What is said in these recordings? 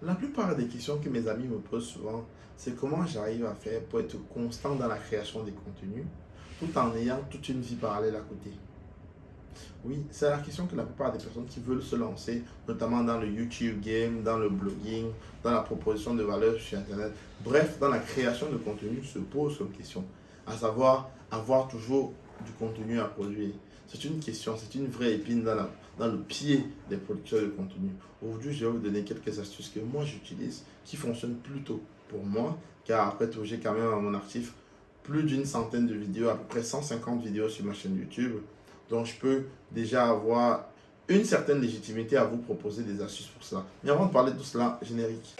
La plupart des questions que mes amis me posent souvent, c'est comment j'arrive à faire pour être constant dans la création des contenus tout en ayant toute une vie parallèle à côté. Oui, c'est la question que la plupart des personnes qui veulent se lancer, notamment dans le YouTube game, dans le blogging, dans la proposition de valeur sur Internet, bref, dans la création de contenu, se posent comme question, à savoir avoir toujours du contenu à produire. C'est une question, c'est une vraie épine dans le pied des producteurs de contenu. Aujourd'hui, je vais vous donner quelques astuces que moi j'utilise, qui fonctionnent plutôt pour moi, car après tout, j'ai quand même à mon actif plus d'une centaine de vidéos, à peu près 150 vidéos sur ma chaîne YouTube. Donc, je peux déjà avoir une certaine légitimité à vous proposer des astuces pour cela. Mais avant de parler de tout cela, générique.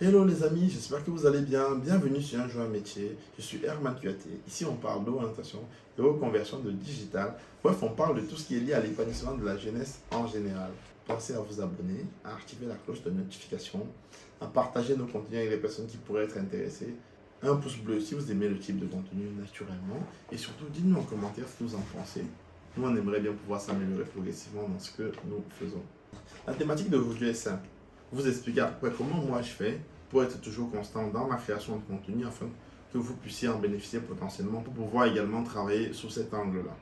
Hello les amis, j'espère que vous allez bien. Bienvenue sur Un Jour un métier. Je suis Herman Kuaté. Ici, on parle d'orientation, de reconversion, de digital. Bref, on parle de tout ce qui est lié à l'épanouissement de la jeunesse en général. Pensez à vous abonner, à activer la cloche de notification, à partager nos contenus avec les personnes qui pourraient être intéressées. Un pouce bleu si vous aimez le type de contenu naturellement. Et surtout, dites-nous en commentaire ce que vous en pensez. Nous, on aimerait bien pouvoir s'améliorer progressivement dans ce que nous faisons. La thématique d'aujourd'hui est simple. Vous expliquer à peu près comment moi je fais pour être toujours constant dans ma création de contenu afin que vous puissiez en bénéficier potentiellement pour pouvoir également travailler sous cet angle-là.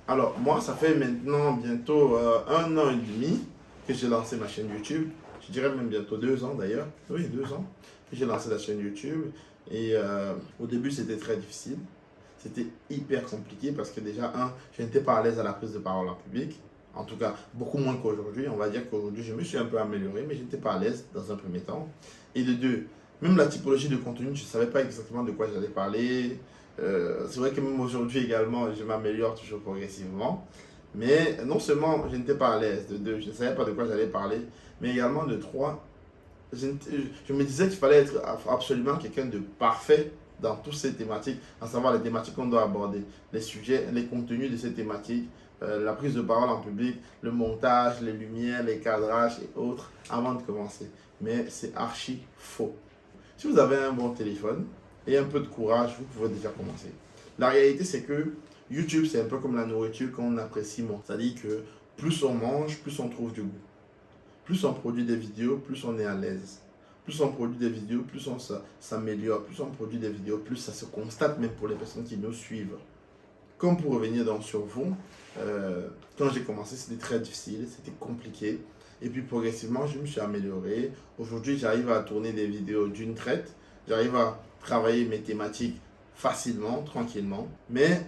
Alors, moi, ça fait maintenant bientôt 1 an et demi que j'ai lancé ma chaîne YouTube. Je dirais même bientôt 2 ans d'ailleurs. Oui, 2 ans que j'ai lancé la chaîne YouTube. Et au début, c'était très difficile. C'était hyper compliqué parce que déjà, je n'étais pas à l'aise à la prise de parole en public. En tout cas, beaucoup moins qu'aujourd'hui. On va dire qu'aujourd'hui, je me suis un peu amélioré, mais je n'étais pas à l'aise dans un premier temps. Et de deux, même la typologie de contenu, je ne savais pas exactement de quoi j'allais parler. C'est vrai que même aujourd'hui également, je m'améliore toujours progressivement. Mais non seulement je n'étais pas à l'aise, de deux, je ne savais pas de quoi j'allais parler, mais également de trois, je me disais qu'il fallait être absolument quelqu'un de parfait dans toutes ces thématiques, à savoir les thématiques qu'on doit aborder, les sujets, les contenus de ces thématiques, la prise de parole en public, le montage, les lumières, les cadrages et autres avant de commencer. Mais c'est archi faux. Si vous avez un bon téléphone et un peu de courage, vous pouvez déjà commencer. La réalité, c'est que YouTube, c'est un peu comme la nourriture qu'on apprécie moins. C'est-à-dire que plus on mange, plus on trouve du goût. Plus on produit des vidéos, plus on est à l'aise. Plus on produit des vidéos, plus on s'améliore. Plus on produit des vidéos, plus ça se constate même pour les personnes qui nous suivent. Comme pour revenir sur vous, quand j'ai commencé, c'était très difficile, c'était compliqué. Et puis progressivement, je me suis amélioré. Aujourd'hui, j'arrive à tourner des vidéos d'une traite. J'arrive à travailler mes thématiques facilement, tranquillement. Mais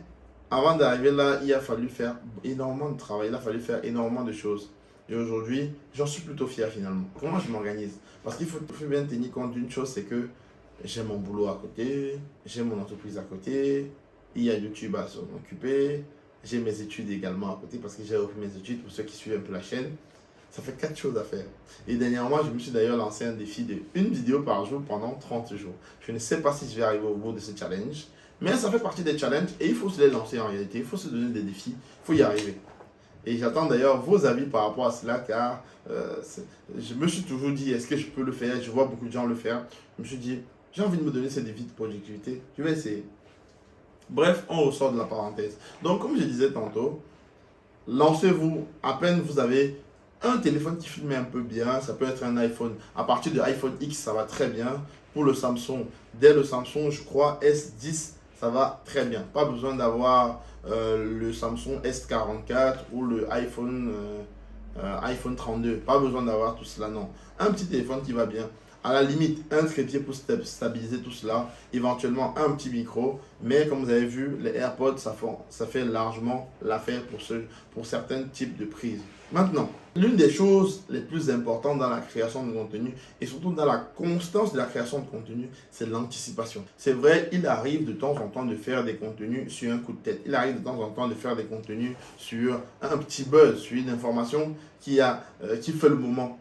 avant d'arriver là, il a fallu faire énormément de travail, il a fallu faire énormément de choses. Et aujourd'hui, j'en suis plutôt fier finalement. Comment je m'organise? Parce qu'il faut bien tenir compte d'une chose, c'est que j'ai mon boulot à côté, j'ai mon entreprise à côté, il y a YouTube à s'en occuper, j'ai mes études également à côté parce que j'ai repris mes études pour ceux qui suivent un peu la chaîne. Ça fait 4 choses à faire. Et dernièrement, je me suis d'ailleurs lancé un défi de une vidéo par jour pendant 30 jours. Je ne sais pas si je vais arriver au bout de ce challenge, mais ça fait partie des challenges et il faut se les lancer en réalité. Il faut se donner des défis, il faut y arriver. Et j'attends d'ailleurs vos avis par rapport à cela car je me suis toujours dit, est-ce que je peux le faire? Je vois beaucoup de gens le faire. Je me suis dit, j'ai envie de me donner ces défis de productivité. Je vais essayer. Bref, on ressort de la parenthèse. Donc, comme je disais tantôt, lancez-vous. À peine vous avez un téléphone qui filme un peu bien, ça peut être un iPhone. À partir de iPhone X, ça va très bien. Pour le Samsung, dès le Samsung, je crois, S10, ça va très bien. Pas besoin d'avoir le Samsung S44 ou le iPhone 32. Pas besoin d'avoir tout cela, non. Un petit téléphone qui va bien. À la limite, un trépied pour stabiliser tout cela. Éventuellement, un petit micro. Mais comme vous avez vu, les AirPods, ça fait largement l'affaire pour certains types de prises. Maintenant, l'une des choses les plus importantes dans la création de contenu et surtout dans la constance de la création de contenu, c'est l'anticipation. C'est vrai, il arrive de temps en temps de faire des contenus sur un coup de tête. Il arrive de temps en temps de faire des contenus sur un petit buzz, sur une information qui fait le moment.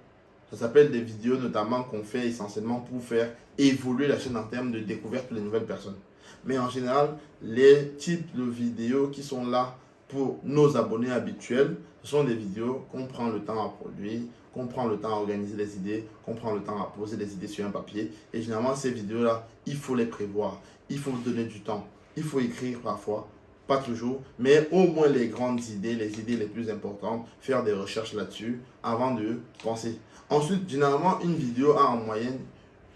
Ça s'appelle des vidéos notamment qu'on fait essentiellement pour faire évoluer la chaîne en termes de découverte pour les nouvelles personnes. Mais en général, les types de vidéos qui sont là pour nos abonnés habituels, ce sont des vidéos qu'on prend le temps à produire, qu'on prend le temps à organiser les idées, qu'on prend le temps à poser les idées sur un papier. Et généralement, ces vidéos-là, il faut les prévoir, il faut donner du temps, il faut écrire parfois, pas toujours, mais au moins les grandes idées, les idées les plus importantes, faire des recherches là-dessus avant de penser. Ensuite, généralement, une vidéo a en moyenne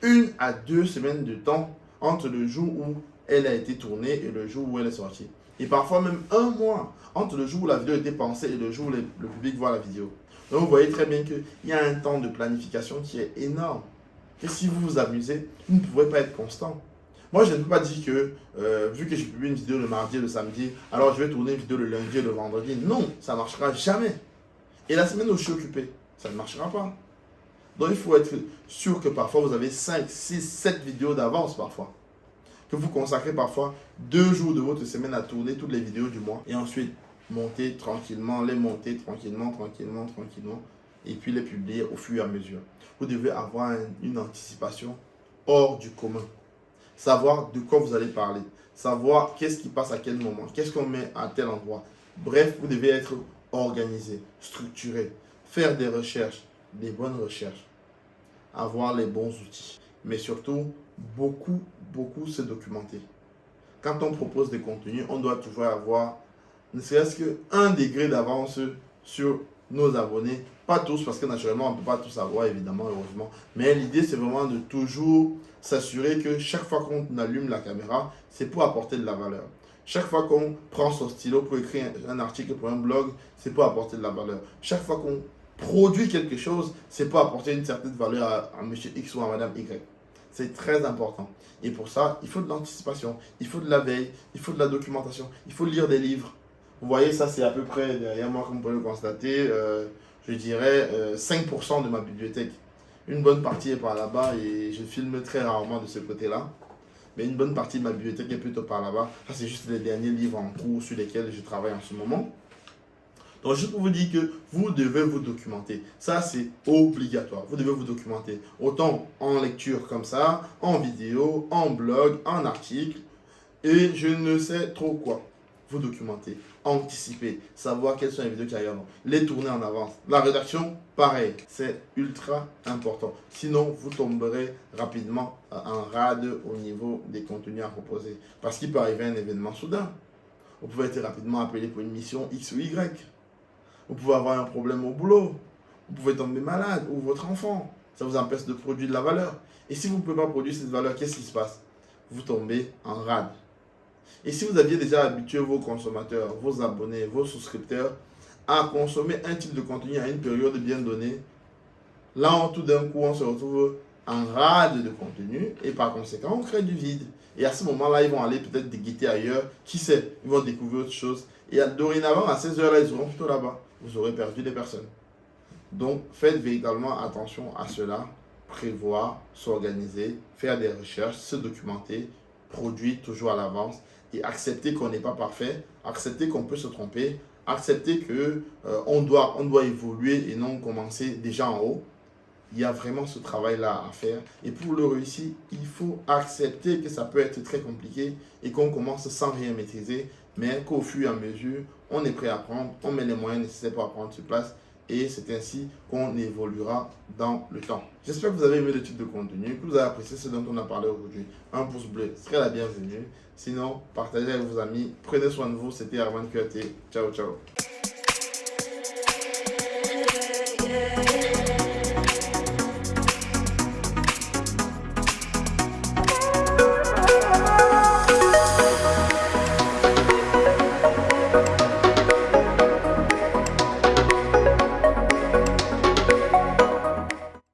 1 à 2 semaines de temps entre le jour où elle a été tournée et le jour où elle est sortie. Et parfois même 1 mois entre le jour où la vidéo a été pensée et le jour où le public voit la vidéo. Donc vous voyez très bien qu'il y a un temps de planification qui est énorme. Et si vous vous amusez, vous ne pourrez pas être constant. Moi, je ne peux pas dire que, vu que je publie une vidéo le mardi et le samedi, alors je vais tourner une vidéo le lundi et le vendredi. Non, ça ne marchera jamais. Et la semaine où je suis occupé, ça ne marchera pas. Donc il faut être sûr que parfois vous avez 5, 6, 7 vidéos d'avance parfois. Que vous consacrez parfois 2 jours de votre semaine à tourner toutes les vidéos du mois. Et ensuite, monter tranquillement, les monter tranquillement, et puis les publier au fur et à mesure. Vous devez avoir une anticipation hors du commun. Savoir de quoi vous allez parler. Savoir qu'est-ce qui passe à quel moment. Qu'est-ce qu'on met à tel endroit. Bref, vous devez être organisé, structuré. Faire des recherches, des bonnes recherches. Avoir les bons outils. Mais surtout, beaucoup se documenter. Quand on propose des contenus, on doit toujours avoir ne serait-ce qu'un degré d'avance sur nos abonnés. Pas tous, parce que naturellement, on ne peut pas tout savoir, évidemment, heureusement. Mais l'idée, c'est vraiment de toujours s'assurer que chaque fois qu'on allume la caméra, c'est pour apporter de la valeur. Chaque fois qu'on prend son stylo pour écrire un article pour un blog, c'est pour apporter de la valeur. Chaque fois qu'on produit quelque chose, c'est pour apporter une certaine valeur à monsieur X ou à madame Y. C'est très important. Et pour ça, il faut de l'anticipation, il faut de la veille, il faut de la documentation, il faut lire des livres. Vous voyez, ça c'est à peu près derrière moi, comme vous pouvez le constater, je dirais 5% de ma bibliothèque. Une bonne partie est par là-bas et je filme très rarement de ce côté-là. Mais une bonne partie de ma bibliothèque est plutôt par là-bas. Ça c'est juste les derniers livres en cours sur lesquels je travaille en ce moment. Donc juste pour vous dire que vous devez vous documenter. Ça c'est obligatoire. Vous devez vous documenter. Autant en lecture comme ça, en vidéo, en blog, en article. Et je ne sais trop quoi. Vous documenter, anticiper, savoir quelles sont les vidéos qui arrivent, les tourner en avance. La rédaction, pareil, c'est ultra important. Sinon, vous tomberez rapidement en rade au niveau des contenus à proposer. Parce qu'il peut arriver un événement soudain. Vous pouvez être rapidement appelé pour une mission X ou Y. Vous pouvez avoir un problème au boulot. Vous pouvez tomber malade ou votre enfant. Ça vous empêche de produire de la valeur. Et si vous ne pouvez pas produire cette valeur, qu'est-ce qui se passe? Vous tombez en rade. Et si vous aviez déjà habitué vos consommateurs, vos abonnés, vos souscripteurs à consommer un type de contenu à une période bien donnée, là, tout d'un coup, on se retrouve en rade de contenu et par conséquent, on crée du vide. Et à ce moment-là, ils vont aller peut-être déguetter ailleurs. Qui sait? Ils vont découvrir autre chose. Et dorénavant, à ces heures-là, ils seront plutôt là-bas. Vous aurez perdu des personnes. Donc, faites véritablement attention à cela. Prévoir, s'organiser, faire des recherches, se documenter, produire toujours à l'avance et accepter qu'on n'est pas parfait, accepter qu'on peut se tromper, accepter qu'on doit évoluer et non commencer déjà en haut. Il y a vraiment ce travail-là à faire. Et pour le réussir, il faut accepter que ça peut être très compliqué et qu'on commence sans rien maîtriser, mais qu'au fur et à mesure, on est prêt à apprendre, on met les moyens nécessaires pour apprendre sur place. Et c'est ainsi qu'on évoluera dans le temps. J'espère que vous avez aimé le type de contenu, que vous avez apprécié ce dont on a parlé aujourd'hui. Un pouce bleu serait la bienvenue. Sinon, partagez avec vos amis. Prenez soin de vous. C'était Armand QAT. Ciao, ciao.